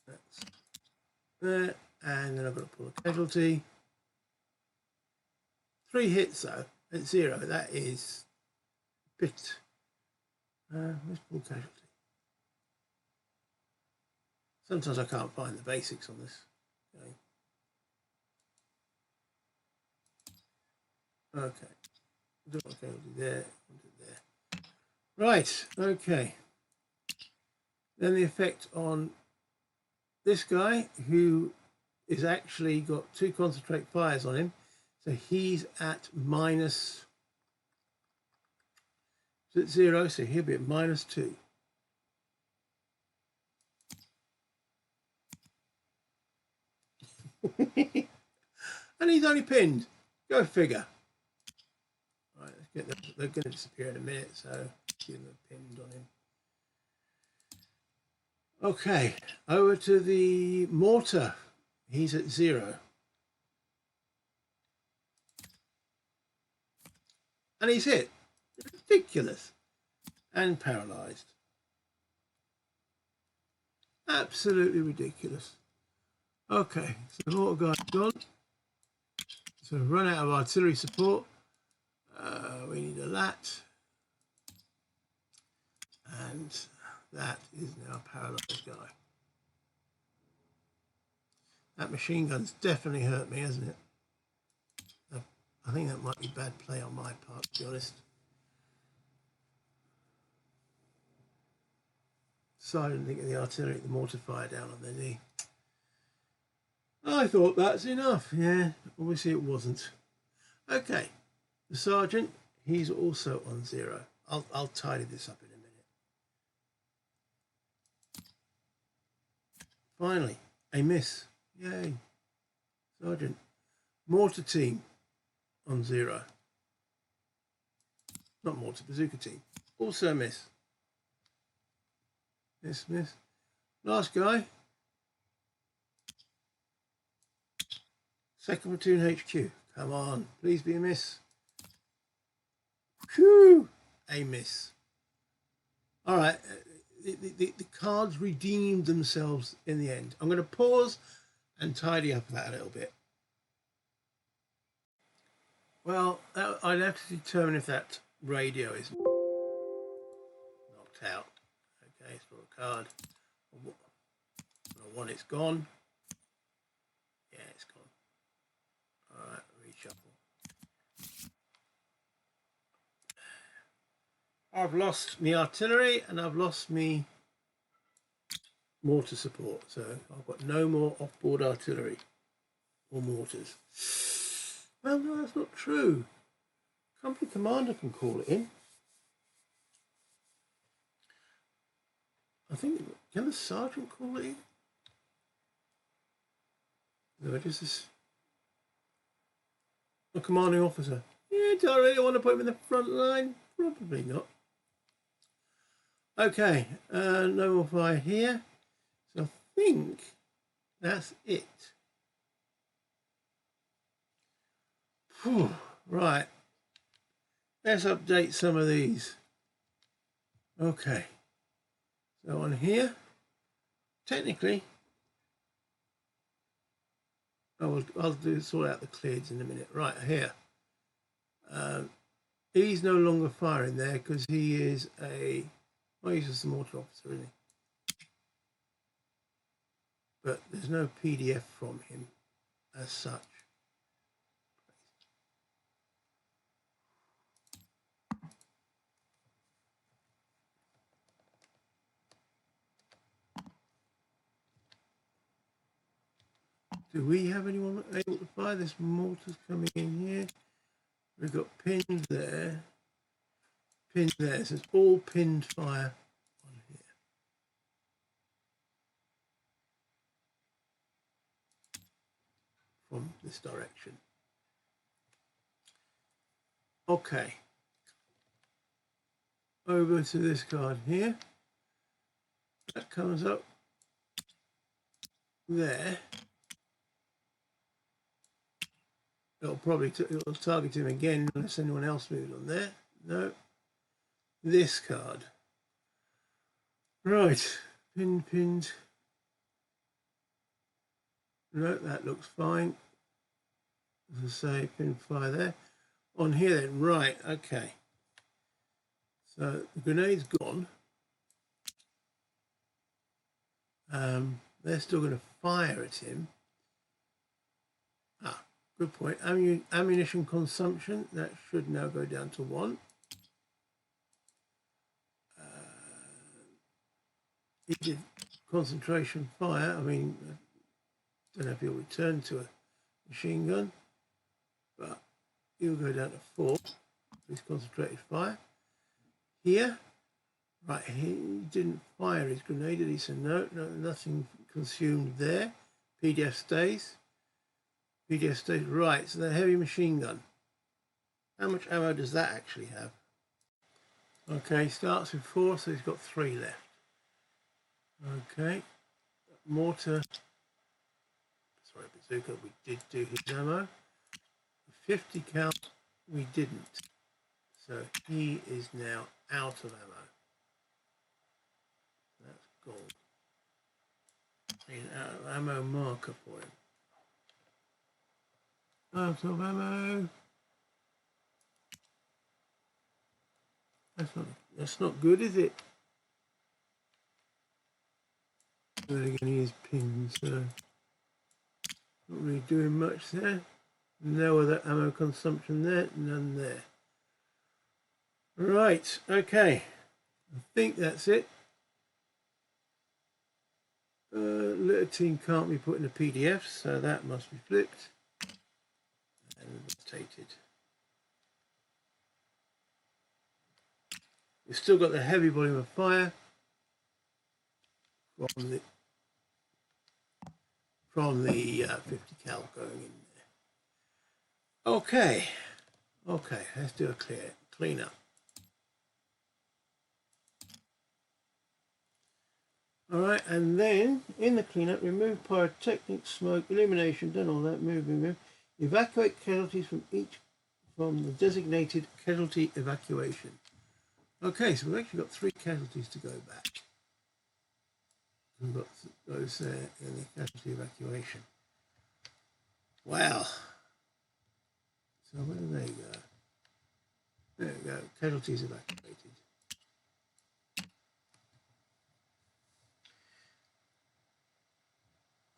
That's there, and then I've got to pull a casualty. 3 hits though at 0. That is a bit. Let's pull casualty. Sometimes I can't find the basics on this game. Okay, do want casualty there. There. Right. Okay. Then the effect on this guy, who is actually got 2 concentrate fires on him, so he's at minus 0, so he'll be at -2. And he's only pinned. Go figure. Right, let's get them. They're going to disappear in a minute, so give them a pinned on him. Okay, over to the mortar. He's at 0. And he's hit. Ridiculous. And paralyzed. Absolutely ridiculous. Okay, so the mortar guy's gone. So we've run out of artillery support. We need a lat. And that is now a paralyzed guy. That machine gun's definitely hurt me, hasn't it? I think that might be bad play on my part, to be honest. So I didn't think of the artillery, the mortar fire down on their knee. I thought that's enough. Yeah, obviously it wasn't. Okay, the sergeant, he's also on 0. I'll tidy this up in a minute. Finally, a miss. Yay. Sergeant. Mortar team on 0. Not mortar, bazooka team. Also a miss. Miss. Last guy. 2nd Platoon HQ. Come on, please be a miss. Whew, a miss. All right, the cards redeemed themselves in the end. I'm going to pause and tidy up that a little bit. Well, I'd have to determine if that radio is knocked out. Okay, so a card. One, it's gone. Yeah, it's gone. All right, reshuffle. I've lost me artillery and I've lost me mortar support, so I've got no more off-board artillery or mortars. Well, no, that's not true. Company commander can call it in. I think, can the sergeant call it in? No, just this. A commanding officer. Yeah, do I really want to put him in the front line? Probably not. Okay, no more fire here. So I think that's it. Whew, right. Let's update some of these. Okay. So on here, technically, I'll sort out the clears in a minute. Right here. He's no longer firing there because he is a, well, he's just a mortar officer, isn't he? But there's no PDF from him as such. Do we have anyone able to fire? This mortar's coming in here. We've got pins there. Pin there. So it's all pinned fire on here. From this direction. Okay. Over to this card here. That comes up there. It'll target him again unless anyone else moves on there. No. This card. Right. Pinned. No, that looks fine. As I say, pin fire there. On here then, right, okay. So the grenade's gone. They're still going to fire at him. Ah, good point. Ammunition consumption, that should now go down to 1. He did concentration fire. I mean, I don't know if he'll return to a machine gun, but he'll go down to 4. His concentrated fire. Here, right, he didn't fire his grenade, did he? So no, nothing consumed there. PDF stays. PDF stays. Right, so the heavy machine gun. How much ammo does that actually have? Okay, starts with 4, so he's got 3 left. Okay, mortar. Sorry, bazooka, we did do his ammo. 50 cal, we didn't. So he is now out of ammo. That's gold. An out of ammo marker for him. Out of ammo. That's not good, is it? But again, he is pinned, so not really doing much there. No other ammo consumption there, none there. Right, okay. I think that's it. Little team can't be put in a PDF, so that must be flipped and rotated. We've still got the heavy volume of fire from the 50 cal going in there. Okay, let's do a clean up. All right, and then in the cleanup, remove pyrotechnic, smoke, illumination, done all that, move. Evacuate casualties from the designated casualty evacuation. Okay, so we've actually got 3 casualties to go back. We've got those there in the casualty evacuation. Wow. So where do they go? There we go, casualties evacuated.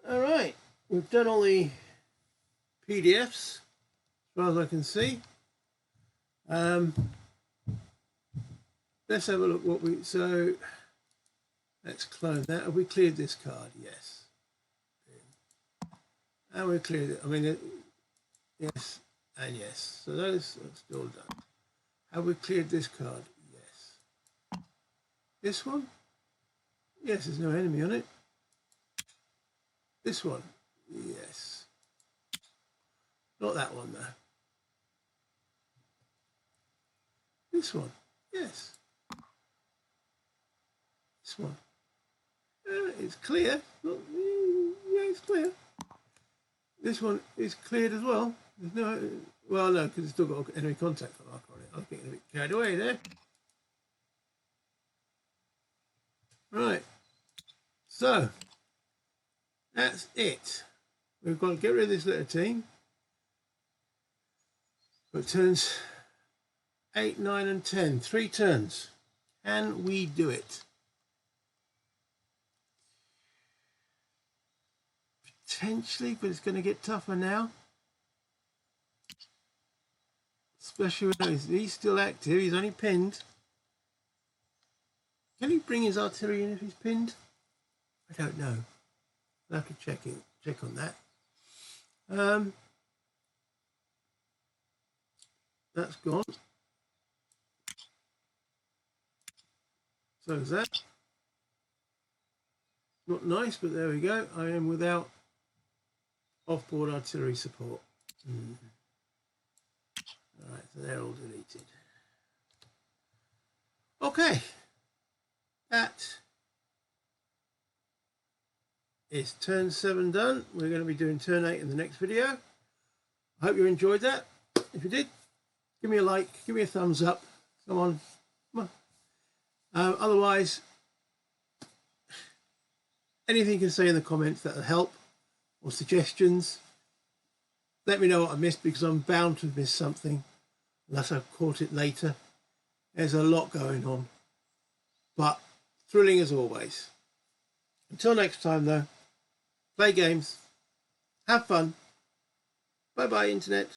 All right, we've done all the PDFs as far as I can see. Let's have a look so let's close that. Have we cleared this card? Yes. And we cleared it. I mean, yes and yes. So those are still done. Have we cleared this card? Yes. This one? Yes, there's no enemy on it. This one? Yes. Not that one though. This one? Yes. This one? It's clear. Yeah, it's clear. This one is cleared as well. There's no, well, no, because it's still got enemy contact mark on it. I was getting a bit carried away there. Right. So that's it. We've got to get rid of this little team. So it turns 8, 9, and 10. 3 turns. Can we do it? Potentially, but it's going to get tougher now. Especially when he's still active. He's only pinned. Can he bring his artillery in if he's pinned? I don't know. I'll have to check on that. That's gone. So is that. Not nice, but there we go. I am without off-board artillery support. All right, so they're all deleted. Okay, that is turn 7 done. We're going to be doing turn 8 in the next video. I hope you enjoyed that. If you did, give me a like, give me a thumbs up. Come on. Otherwise, anything you can say in the comments that'll help, or suggestions. Let me know what I missed, because I'm bound to miss something unless I've caught it later. There's a lot going on, but thrilling as always. Until next time though, play games, have fun. Bye bye internet.